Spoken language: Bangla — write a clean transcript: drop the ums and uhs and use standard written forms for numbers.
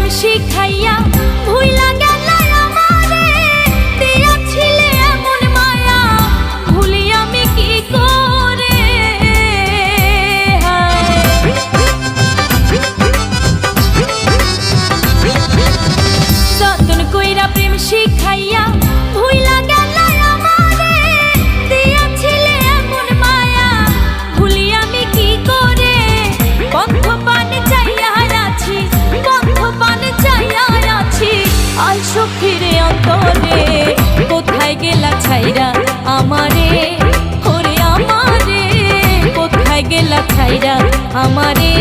শিখাইয়া ভুইলা গেলা আমারে, দিয়াছিলে এমন মায়া ভুলি আমি কি করে। যতন কইরা প্রেম শিখাইয়া ভুইলা গেলা আমারে, দিয়াছিলে এমন মায়া ভুলি আমি কি করে। বন্ধ পানে চাইয়া আছি, বন্ধ পানে চাইয়া আছি, আইসো ফিরে অন্তরে। কোথায় গেলা ছাইরা আমারে, ওরে আমারে, কোথায় গেলা ছাইরা আমারে।